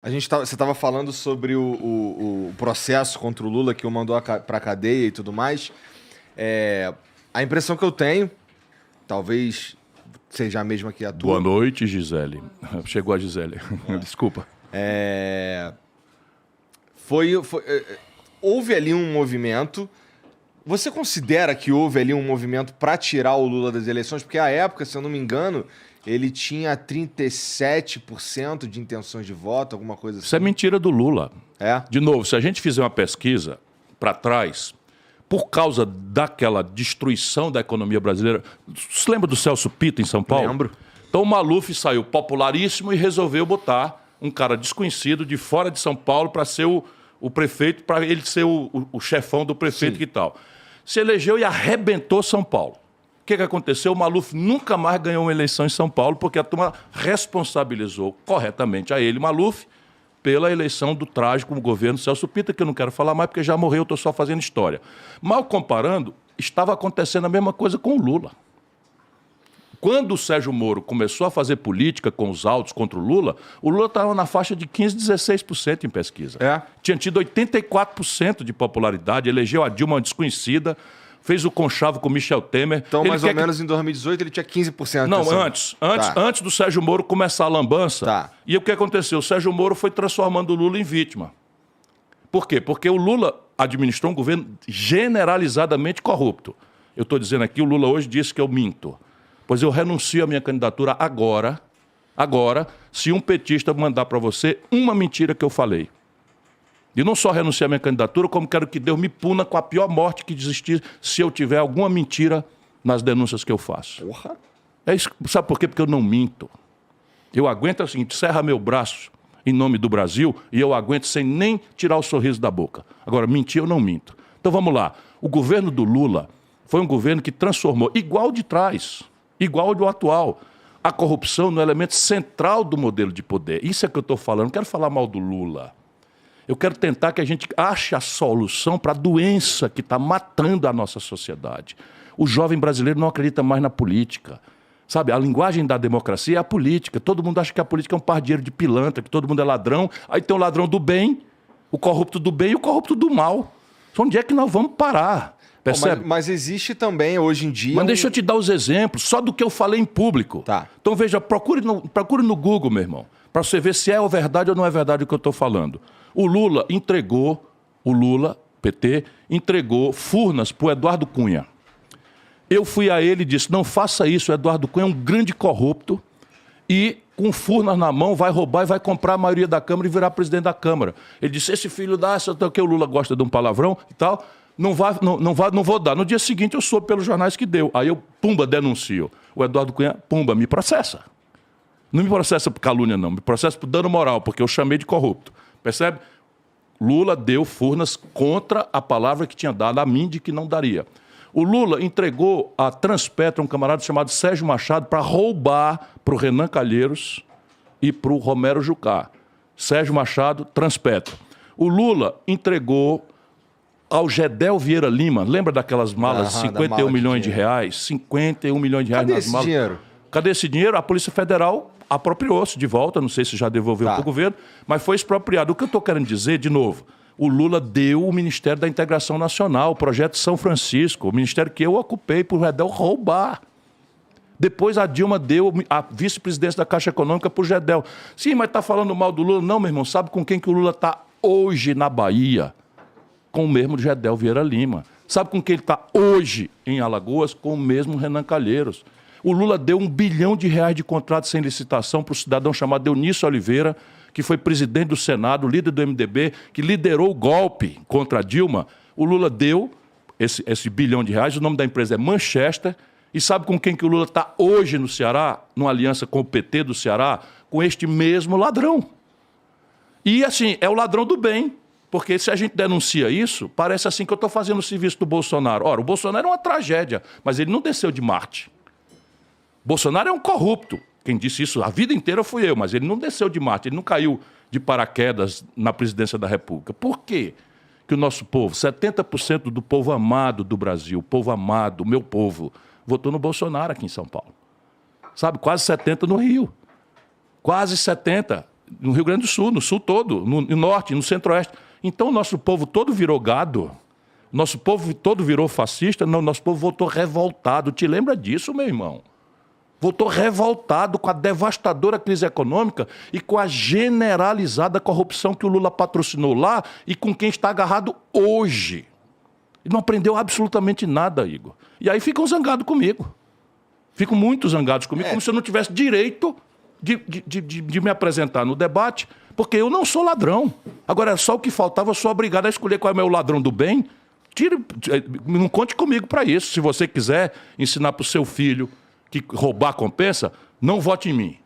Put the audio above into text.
Você estava falando sobre o processo contra o Lula que o mandou para cadeia e tudo mais. A impressão que eu tenho, talvez seja a mesma que a tua. Boa noite, Gisele. Chegou a Gisele. Desculpa. Houve ali um movimento. Você considera que houve ali um movimento para tirar o Lula das eleições? Porque à época, se eu não me engano, ele tinha 37% de intenções de voto, alguma coisa assim. Isso é mentira do Lula. É? De novo, se a gente fizer uma pesquisa para trás, por causa daquela destruição da economia brasileira... Você lembra do Celso Pitta em São Paulo? Lembro. Então o Maluf saiu popularíssimo e resolveu botar um cara desconhecido de fora de São Paulo para ser o prefeito, para ele ser o chefão do prefeito. Sim. E tal. Se elegeu e arrebentou São Paulo. O que aconteceu? O Maluf nunca mais ganhou uma eleição em São Paulo porque a turma responsabilizou corretamente a ele, Maluf, pela eleição do trágico governo Celso Pitta, que eu não quero falar mais porque já morreu, estou só fazendo história. Mal comparando, estava acontecendo a mesma coisa com o Lula. Quando o Sérgio Moro começou a fazer política com os autos contra o Lula estava na faixa de 15%, 16% em pesquisa. Tinha tido 84% de popularidade, elegeu a Dilma desconhecida, fez o conchavo com Michel Temer. Então, mais ou menos em 2018, ele tinha 15%. Não, antes do Sérgio Moro começar a lambança. Tá. E o que aconteceu? O Sérgio Moro foi transformando o Lula em vítima. Por quê? Porque o Lula administrou um governo generalizadamente corrupto. Eu estou dizendo aqui, o Lula hoje disse que eu minto. Pois eu renuncio à minha candidatura agora, se um petista mandar para você uma mentira que eu falei. E não só renunciar à minha candidatura, como quero que Deus me puna com a pior morte que existir se eu tiver alguma mentira nas denúncias que eu faço. Porra! É isso, sabe por quê? Porque eu não minto. Eu aguento, é o seguinte, serra meu braço em nome do Brasil e eu aguento sem nem tirar o sorriso da boca. Agora, mentir eu não minto. Então vamos lá. O governo do Lula foi um governo que transformou, igual de trás, igual do atual, a corrupção no elemento central do modelo de poder. Isso é que eu estou falando. Não quero falar mal do Lula. Eu quero tentar que a gente ache a solução para a doença que está matando a nossa sociedade. O jovem brasileiro não acredita mais na política. Sabe, a linguagem da democracia é a política. Todo mundo acha que a política é um par de dinheiro de pilantra, que todo mundo é ladrão. Aí tem o ladrão do bem, o corrupto do bem e o corrupto do mal. Onde é que nós vamos parar? Percebe? Mas existe também, hoje em dia... Mas deixa eu te dar os exemplos, só do que eu falei em público. Tá. Então veja, procure no Google, meu irmão, para você ver se é verdade ou não é verdade o que eu estou falando. O Lula, PT, entregou Furnas para o Eduardo Cunha. Eu fui a ele e disse, não faça isso, o Eduardo Cunha é um grande corrupto e com Furnas na mão vai roubar e vai comprar a maioria da Câmara e virar presidente da Câmara. Ele disse, esse filho dá, que o Lula gosta de um palavrão e tal... Não vou dar. No dia seguinte eu soube pelos jornais que deu. Aí eu, pumba, denuncio. O Eduardo Cunha, pumba, me processa. Não me processa por calúnia, não. Me processa por dano moral, porque eu chamei de corrupto. Percebe? Lula deu Furnas contra a palavra que tinha dado a mim de que não daria. O Lula entregou a Transpetro, um camarada chamado Sérgio Machado, para roubar para o Renan Calheiros e para o Romero Jucá. Sérgio Machado, Transpetro. O Lula entregou ao Gedel Vieira Lima, lembra daquelas malas de 51 milhões de reais? 51 milhões de reais nas malas. Cadê esse dinheiro? Cadê esse dinheiro? A Polícia Federal apropriou-se de volta, não sei se já devolveu para o governo, mas foi expropriado. O que eu estou querendo dizer, de novo, o Lula deu o Ministério da Integração Nacional, o Projeto São Francisco, o ministério que eu ocupei para o Gedel roubar. Depois a Dilma deu a vice-presidência da Caixa Econômica para o Gedel. Sim, mas está falando mal do Lula? Não, meu irmão, sabe com quem que o Lula está hoje na Bahia? Com o mesmo Gedel Vieira Lima. Sabe com quem ele está hoje em Alagoas? Com o mesmo Renan Calheiros. O Lula deu R$1 bilhão de contrato sem licitação para o cidadão chamado Eunício Oliveira, que foi presidente do Senado, líder do MDB, que liderou o golpe contra a Dilma. O Lula deu esse R$1 bilhão, o nome da empresa é Manchester, e sabe com quem que o Lula está hoje no Ceará, numa aliança com o PT do Ceará? Com este mesmo ladrão. E assim, é o ladrão do bem. Porque se a gente denuncia isso, parece assim que eu estou fazendo o serviço do Bolsonaro. Ora, o Bolsonaro é uma tragédia, mas ele não desceu de Marte. Bolsonaro é um corrupto. Quem disse isso a vida inteira fui eu, mas ele não desceu de Marte, ele não caiu de paraquedas na presidência da República. Por quê que o nosso povo, 70% do povo amado do Brasil, o povo amado, o meu povo, votou no Bolsonaro aqui em São Paulo? Sabe, quase 70% no Rio. Quase 70%. no Rio Grande do Sul, no Sul todo, no Norte, no Centro-Oeste. Então o nosso povo todo virou gado, nosso povo todo virou fascista, não, nosso povo voltou revoltado. Te lembra disso, meu irmão? Voltou revoltado com a devastadora crise econômica e com a generalizada corrupção que o Lula patrocinou lá e com quem está agarrado hoje. E não aprendeu absolutamente nada, Igor. E aí ficam zangados comigo. Ficam muito zangados comigo, como se eu não tivesse direito de me apresentar no debate, porque eu não sou ladrão. Agora, só o que faltava, eu sou obrigado a escolher qual é o meu ladrão do bem. Não conte comigo para isso. Se você quiser ensinar para o seu filho que roubar compensa, não vote em mim.